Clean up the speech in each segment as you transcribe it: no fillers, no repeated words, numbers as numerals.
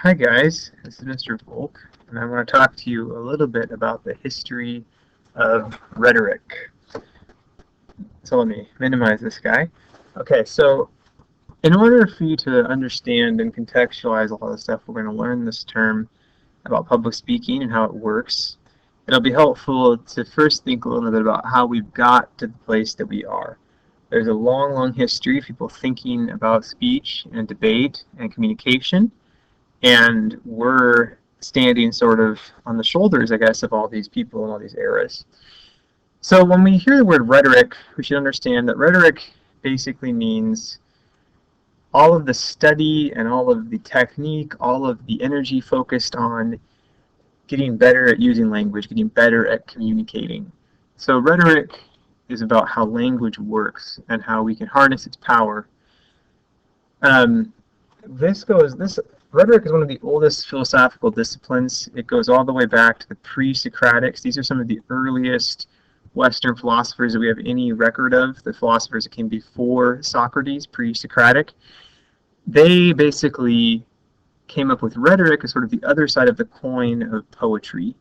Hi guys, this is Mr. Volk, and I want to talk to you a little bit about the history of rhetoric. So let me minimize this guy. Okay, so in order for you to understand and contextualize a lot of the stuff we're going to learn this term about public speaking and how it works, it'll be helpful to first think a little bit about how we've got to the place that we are. There's a long, long history of people thinking about speech and debate and communication, and we're standing sort of on the shoulders, I guess, of all these people and all these eras. So when we hear the word rhetoric, we should understand that rhetoric basically means all of the study and all of the technique, all of the energy focused on getting better at using language, getting better at communicating. So rhetoric is about how language works and how we can harness its power. Rhetoric is one of the oldest philosophical disciplines. It goes all the way back to the pre-Socratics. These are some of the earliest Western philosophers that we have any record of, the philosophers that came before Socrates, pre-Socratic. They basically came up with rhetoric as sort of the other side of the coin of poetry.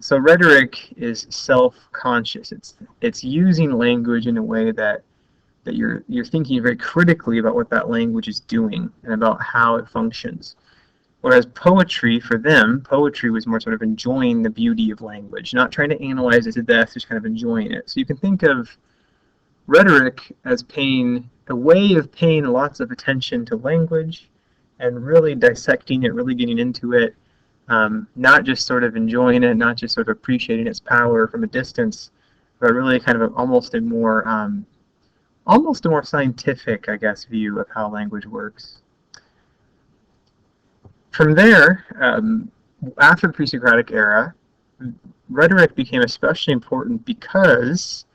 So rhetoric is self-conscious. It's using language in a way that you're thinking very critically about what that language is doing and about how it functions. Whereas poetry, for them, poetry was more sort of enjoying the beauty of language, not trying to analyze it to death, just kind of enjoying it. So you can think of rhetoric as a way of paying lots of attention to language and really dissecting it, really getting into it, not just sort of enjoying it, not just sort of appreciating its power from a distance, but really kind of almost a more scientific, I guess, view of how language works. From there, after the pre-Socratic era, rhetoric became especially important because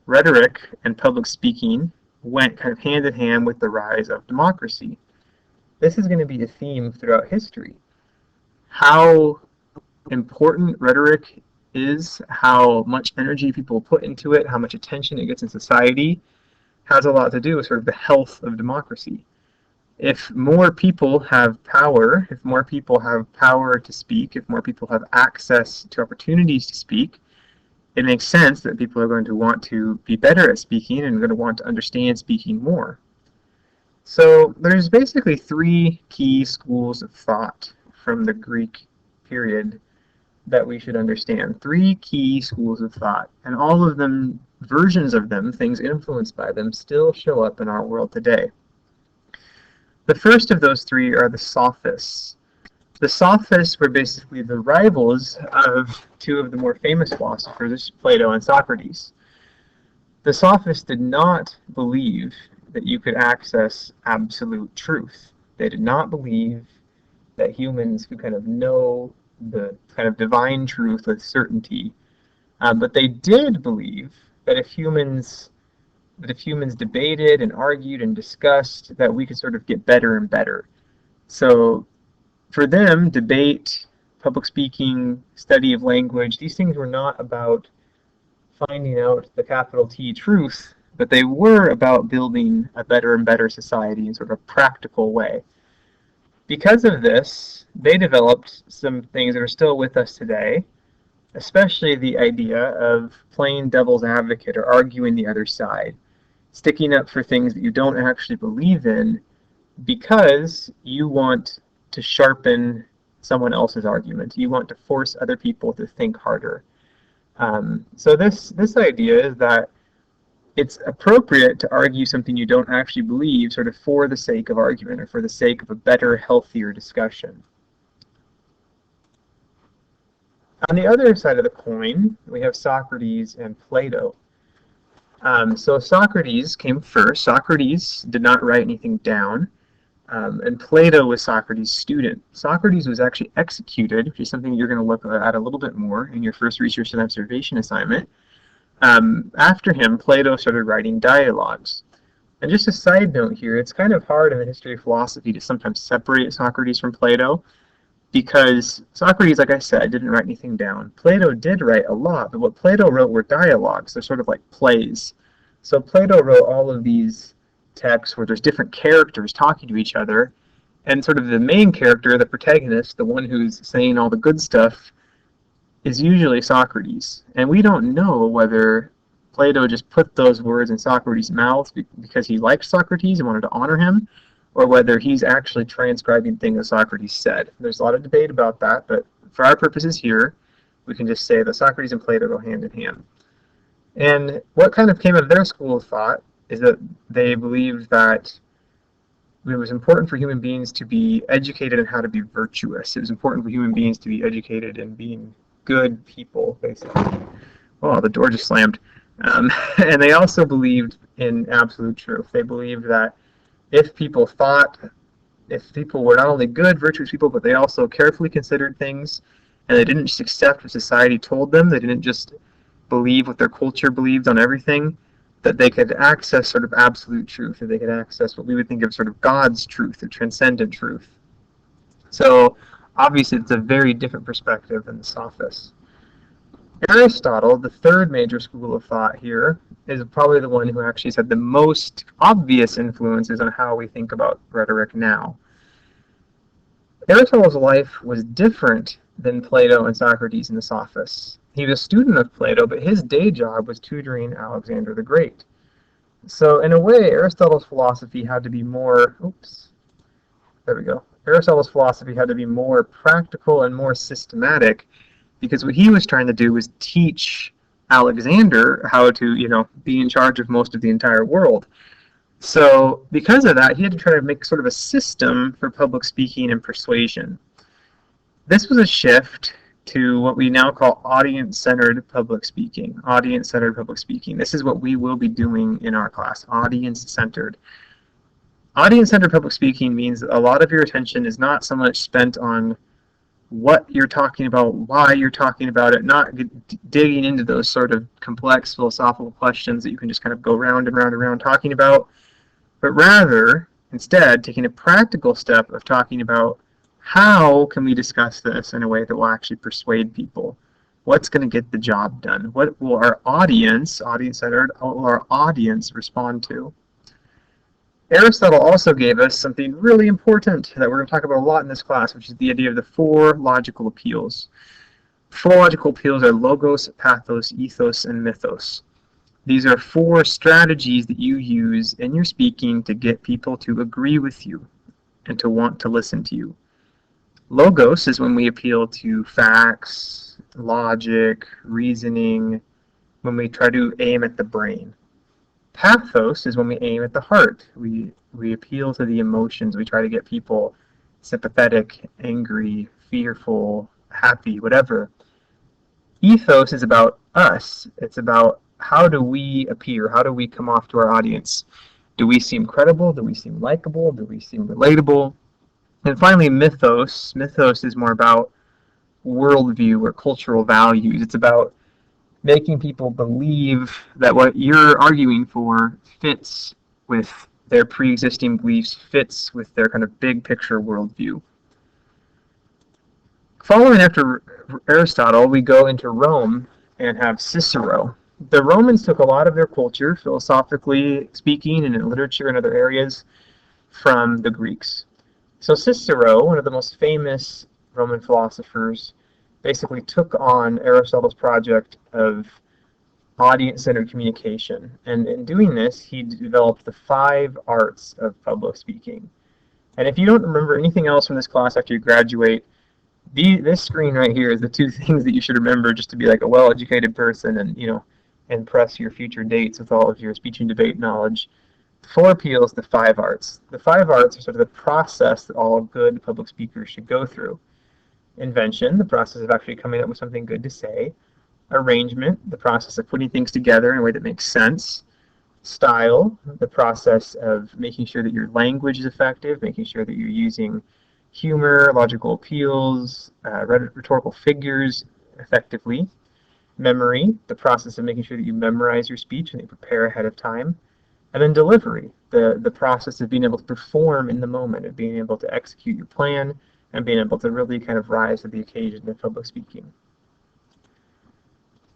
rhetoric and public speaking went kind of hand in hand with the rise of democracy. This is going to be a theme throughout history. How important rhetoric is, how much energy people put into it, how much attention it gets in society, has a lot to do with sort of the health of democracy. If more people have power, if more people have power to speak, if more people have access to opportunities to speak, it makes sense that people are going to want to be better at speaking and going to want to understand speaking more. So there's basically three key schools of thought from the Greek period that we should understand. Three key schools of thought, and all of them, versions of them, things influenced by them, still show up in our world today. The first of those three are the Sophists. The Sophists were basically the rivals of two of the more famous philosophers, Plato and Socrates. The Sophists did not believe that you could access absolute truth. They did not believe that humans could kind of know the kind of divine truth with certainty, but they did believe that if humans debated and argued and discussed, that we could sort of get better and better. So for them, debate, public speaking, study of language, these things were not about finding out the capital T truth, but they were about building a better and better society in sort of a practical way. Because of this, they developed some things that are still with us today, especially the idea of playing devil's advocate or arguing the other side, sticking up for things that you don't actually believe in because you want to sharpen someone else's argument. You want to force other people to think harder. So this idea is that it's appropriate to argue something you don't actually believe sort of for the sake of argument or for the sake of a better, healthier discussion. On the other side of the coin, we have Socrates and Plato. So Socrates came first. Socrates did not write anything down, and Plato was Socrates' student. Socrates was actually executed, which is something you're going to look at a little bit more in your first research and observation assignment. After him, Plato started writing dialogues. And just a side note here, it's kind of hard in the history of philosophy to sometimes separate Socrates from Plato, because Socrates, like I said, didn't write anything down. Plato did write a lot, but what Plato wrote were dialogues. They're sort of like plays. So Plato wrote all of these texts where there's different characters talking to each other, And sort of the main character, the protagonist, the one who's saying all the good stuff, is usually Socrates. And we don't know whether Plato just put those words in Socrates' mouth because he liked Socrates and wanted to honor him, or whether he's actually transcribing things that Socrates said. There's a lot of debate about that, but for our purposes here, we can just say that Socrates and Plato go hand in hand. And what kind of came out of their school of thought is that they believed that it was important for human beings to be educated in how to be virtuous. It was important for human beings to be educated in being good people, basically. Oh, the door just slammed. And they also believed in absolute truth. They believed that if people were not only good, virtuous people, but they also carefully considered things, and they didn't just accept what society told them, they didn't just believe what their culture believed on everything, that they could access sort of absolute truth, that they could access what we would think of sort of God's truth, or transcendent truth. So obviously it's a very different perspective than the Sophists. Aristotle, the third major school of thought here, is probably the one who actually has had the most obvious influences on how we think about rhetoric now. Aristotle's life was different than Plato and Socrates and the Sophists. He was a student of Plato, but his day job was tutoring Alexander the Great. So in a way, Aristotle's philosophy had to be more, Aristotle's philosophy had to be more practical and more systematic, because what he was trying to do was teach Alexander how to, be in charge of most of the entire world. So because of that, he had to try to make sort of a system for public speaking and persuasion. This was a shift to what we now call audience-centered public speaking. Audience-centered public speaking. This is what we will be doing in our class, audience-centered. Audience-centered public speaking means that a lot of your attention is not so much spent on what you're talking about, why you're talking about it, not digging into those sort of complex philosophical questions that you can just kind of go round and round and round talking about, but rather, instead, taking a practical step of talking about how can we discuss this in a way that will actually persuade people? What's going to get the job done? What will our audience-centered, what will our audience respond to? Aristotle also gave us something really important that we're going to talk about a lot in this class, which is the idea of the four logical appeals. Four logical appeals are logos, pathos, ethos, and mythos. These are four strategies that you use in your speaking to get people to agree with you and to want to listen to you. Logos is when we appeal to facts, logic, reasoning, when we try to aim at the brain. Pathos is when we aim at the heart. We appeal to the emotions. We try to get people sympathetic, angry, fearful, happy, whatever. Ethos is about us. It's about how do we appear? How do we come off to our audience? Do we seem credible? Do we seem likable? Do we seem relatable? And finally, mythos. Mythos is more about worldview or cultural values. It's about making people believe that what you're arguing for fits with their pre-existing beliefs, fits with their kind of big picture worldview. Following after Aristotle, we go into Rome and have Cicero. The Romans took a lot of their culture, philosophically speaking, and in literature and other areas, from the Greeks. So Cicero, one of the most famous Roman philosophers, basically took on Aristotle's project of audience-centered communication. And in doing this, he developed the 5 arts of public speaking. And if you don't remember anything else from this class after you graduate, this screen right here is the 2 things that you should remember just to be like a well-educated person and, impress your future dates with all of your speech and debate knowledge. 4 appeals, the 5 arts. The 5 arts are sort of the process that all good public speakers should go through. Invention, the process of actually coming up with something good to say. Arrangement, the process of putting things together in a way that makes sense. Style, the process of making sure that your language is effective, making sure that you're using humor, logical appeals, rhetorical figures effectively. Memory, the process of making sure that you memorize your speech and you prepare ahead of time. And then delivery, the process of being able to perform in the moment, of being able to execute your plan and being able to really kind of rise to the occasion of public speaking.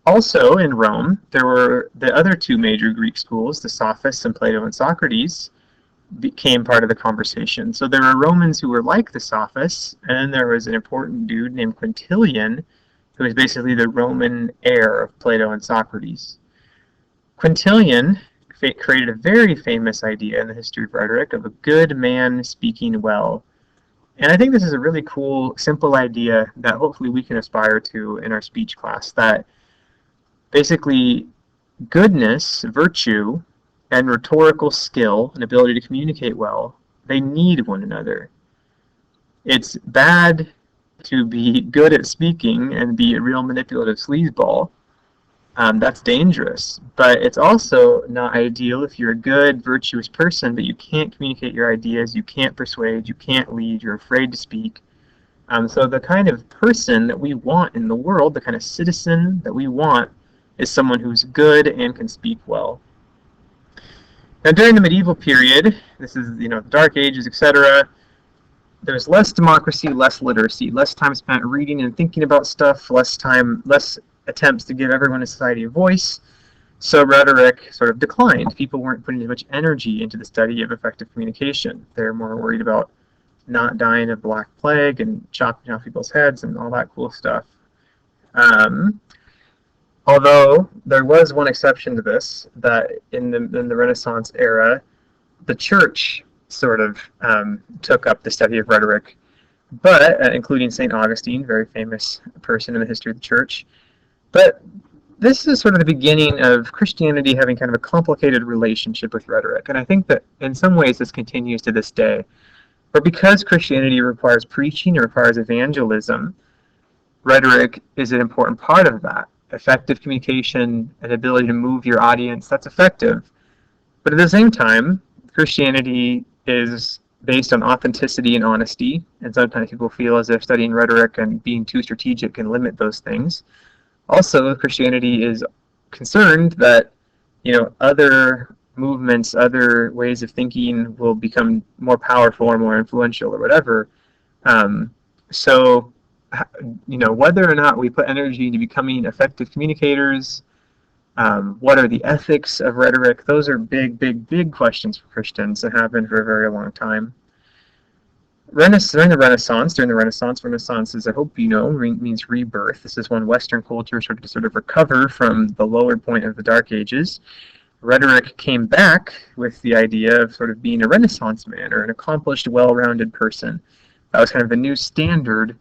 Also in Rome, there were the other 2 major Greek schools, the Sophists and Plato and Socrates. became part of the conversation. So there were Romans who were like the sophists, and then there was an important dude named Quintilian, who was basically the Roman heir of Plato and Socrates. Quintilian created a very famous idea in the history of rhetoric of a good man speaking well. And I think this is a really cool, simple idea that hopefully we can aspire to in our speech class, that basically goodness, virtue, and rhetorical skill and ability to communicate well, they need one another. It's bad to be good at speaking and be a real manipulative sleazeball. That's dangerous. But it's also not ideal if you're a good, virtuous person, but you can't communicate your ideas, you can't persuade, you can't lead, you're afraid to speak. So the kind of person that we want in the world, the kind of citizen that we want, is someone who's good and can speak well. Now, during the medieval period, this is, the Dark Ages, etc., there's less democracy, less literacy, less time spent reading and thinking about stuff, less attempts to give everyone in society a voice. So rhetoric sort of declined. People weren't putting as much energy into the study of effective communication. They're more worried about not dying of Black Plague and chopping off people's heads and all that cool stuff. Although there was one exception to this, that in the Renaissance era, the church sort of took up the study of rhetoric, but including St. Augustine, very famous person in the history of the church. But this is sort of the beginning of Christianity having kind of a complicated relationship with rhetoric, and I think that in some ways this continues to this day. But because Christianity requires preaching, it requires evangelism, rhetoric is an important part of that. Effective communication and ability to move your audience, that's effective. But at the same time, Christianity is based on authenticity and honesty, and sometimes people feel as if studying rhetoric and being too strategic can limit those things. Also, Christianity is concerned that, other movements, other ways of thinking will become more powerful or more influential or whatever. So whether or not we put energy into becoming effective communicators, what are the ethics of rhetoric? Those are big, big, big questions for Christians and have been for a very long time. During the Renaissance, Renaissance, as I hope you know, means rebirth. This is when Western culture started to sort of recover from the lower point of the Dark Ages. Rhetoric came back with the idea of sort of being a Renaissance man or an accomplished, well-rounded person. That was kind of the new standard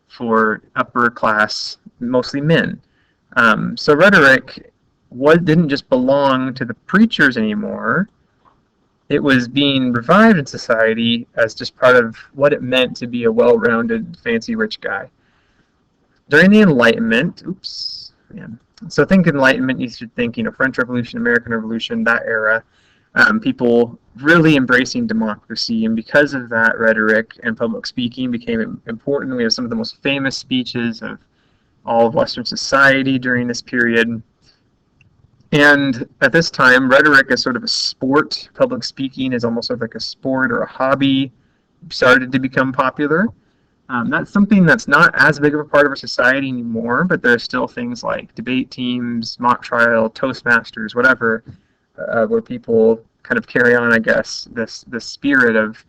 for upper class, mostly men. So rhetoric didn't just belong to the preachers anymore. It was being revived in society as just part of what it meant to be a well-rounded, fancy, rich guy. During the Enlightenment, so think Enlightenment, you should think, French Revolution, American Revolution, that era, people really embracing democracy, and because of that, rhetoric and public speaking became important. We have some of the most famous speeches of all of Western society during this period. And at this time, rhetoric is sort of a sport. Public speaking is almost sort of like a sport or a hobby, started to become popular. That's something that's not as big of a part of our society anymore, but there are still things like debate teams, mock trial, Toastmasters, whatever, where people kind of carry on, I guess, this spirit of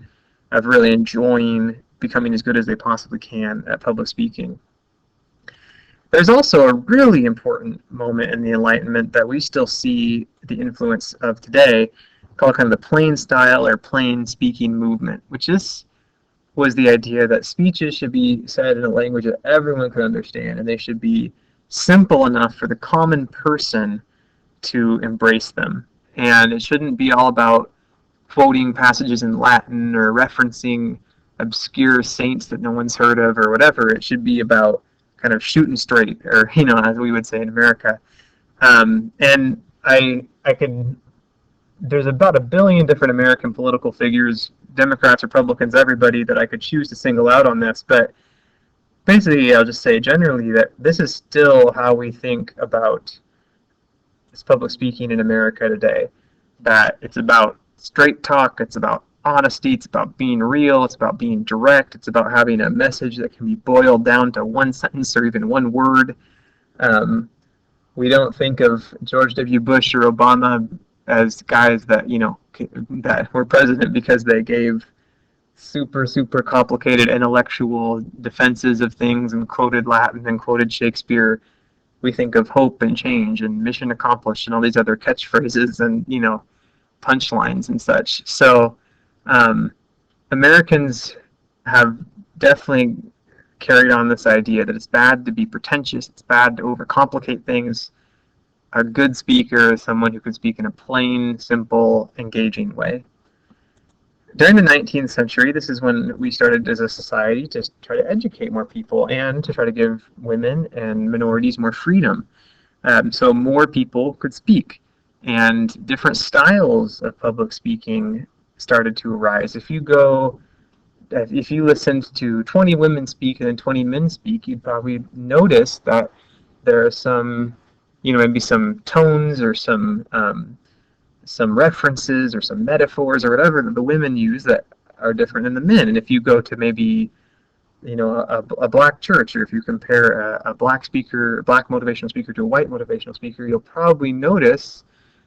really enjoying becoming as good as they possibly can at public speaking. There's also a really important moment in the Enlightenment that we still see the influence of today, called kind of the plain style or plain speaking movement, which was the idea that speeches should be said in a language that everyone could understand, and they should be simple enough for the common person to embrace them. And it shouldn't be all about quoting passages in Latin or referencing obscure saints that no one's heard of or whatever. It should be about kind of shooting straight, or as we would say in America. And there's about 1 billion different American political figures, Democrats, Republicans, everybody that I could choose to single out on this, but basically I'll just say generally that this is still how we think about this public speaking in America today, that it's about straight talk, it's about honesty, it's about being real, it's about being direct, it's about having a message that can be boiled down to one sentence or even one word. We don't think of George W. Bush or Obama as guys that, that were president because they gave super complicated intellectual defenses of things and quoted Latin and quoted Shakespeare. We think of hope and change and mission accomplished and all these other catchphrases and punchlines and such. So Americans have definitely carried on this idea that it's bad to be pretentious, it's bad to overcomplicate things. A good speaker is someone who can speak in a plain, simple, engaging way. During the 19th century, this is when we started as a society to try to educate more people and to try to give women and minorities more freedom. So more people could speak, and different styles of public speaking started to arise. If you listened to 20 women speak and then 20 men speak, you'd probably notice that there are some, maybe some tones or some references or some metaphors or whatever that the women use that are different than the men. And if you go to maybe a black church, or if you compare a black motivational speaker to a white motivational speaker, you'll probably notice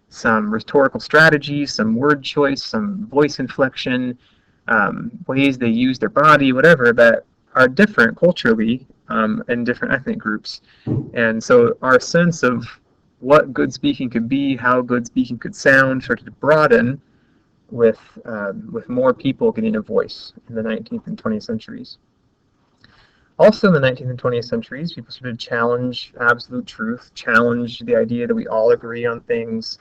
some rhetorical strategies, some word choice, some voice inflection, ways they use their body, whatever, that are different culturally in different ethnic groups. And so our sense of what good speaking could be, how good speaking could sound, started to broaden with more people getting a voice in the 19th and 20th centuries. Also in the 19th and 20th centuries, people started to challenge absolute truth, challenge the idea that we all agree on things.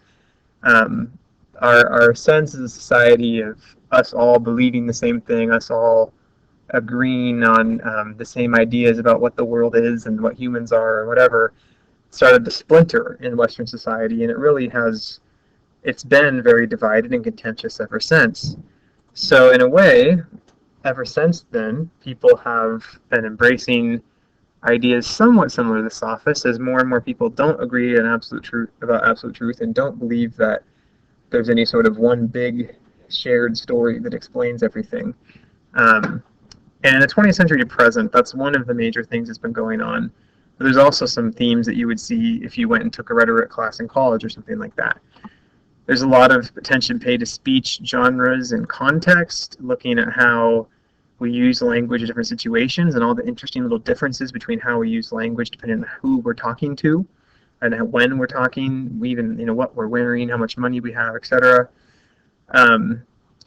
Our sense as a society of us all believing the same thing, us all agreeing on the same ideas about what the world is and what humans are or whatever, started to splinter in Western society, and it's been very divided and contentious ever since. So in a way, ever since then, people have been embracing ideas somewhat similar to the sophists, as more and more people don't agree on absolute truth and don't believe that there's any sort of one big shared story that explains everything. And in the 20th century to present, that's one of the major things that's been going on. But there's also some themes that you would see if you went and took a rhetoric class in college or something like that. There's a lot of attention paid to speech genres and context, looking at how we use language in different situations and all the interesting little differences between how we use language depending on who we're talking to and when we're talking, even what we're wearing, how much money we have, etc.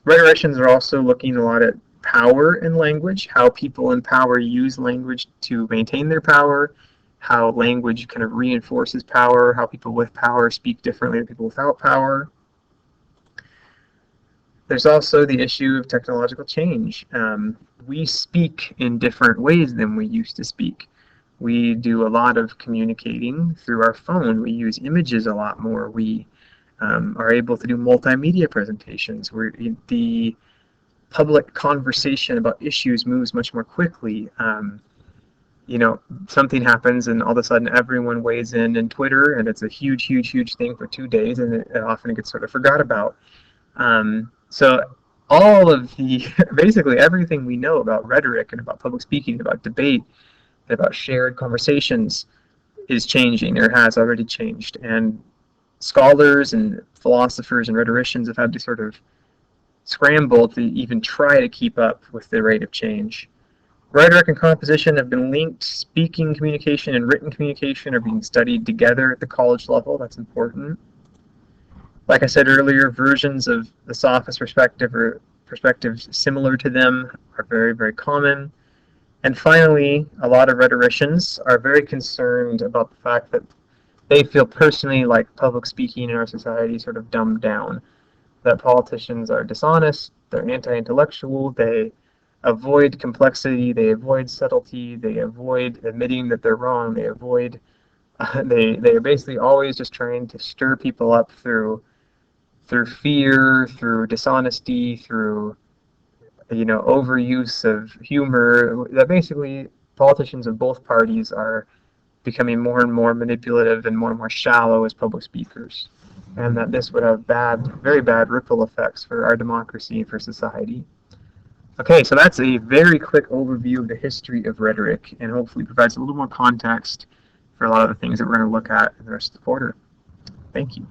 Rhetoricians are also looking a lot at power in language, how people in power use language to maintain their power, how language kind of reinforces power, how people with power speak differently than people without power. There's also the issue of technological change. We speak in different ways than we used to speak. We do a lot of communicating through our phone. We use images a lot more. We are able to do multimedia presentations where the public conversation about issues moves much more quickly. Something happens and all of a sudden everyone weighs in Twitter, and it's a huge thing for 2 days, and it often gets sort of forgot about. So all of basically everything we know about rhetoric and about public speaking, about debate, and about shared conversations is changing, or has already changed. And scholars and philosophers and rhetoricians have had to sort of scramble to even try to keep up with the rate of change. Rhetoric and composition have been linked. Speaking communication and written communication are being studied together at the college level. That's important. Like I said earlier, versions of the sophist perspective or perspectives similar to them are very common. And finally, a lot of rhetoricians are very concerned about the fact that they feel personally like public speaking in our society sort of dumbed down, that politicians are dishonest, they're anti-intellectual, they avoid complexity, they avoid subtlety, they avoid admitting that they're wrong, they are basically always just trying to stir people up through fear, through dishonesty, through overuse of humor. That basically politicians of both parties are becoming more and more manipulative and more shallow as public speakers, and that this would have very bad ripple effects for our democracy and for society. Okay, so that's a very quick overview of the history of rhetoric, and hopefully provides a little more context for a lot of the things that we're going to look at in the rest of the quarter. Thank you.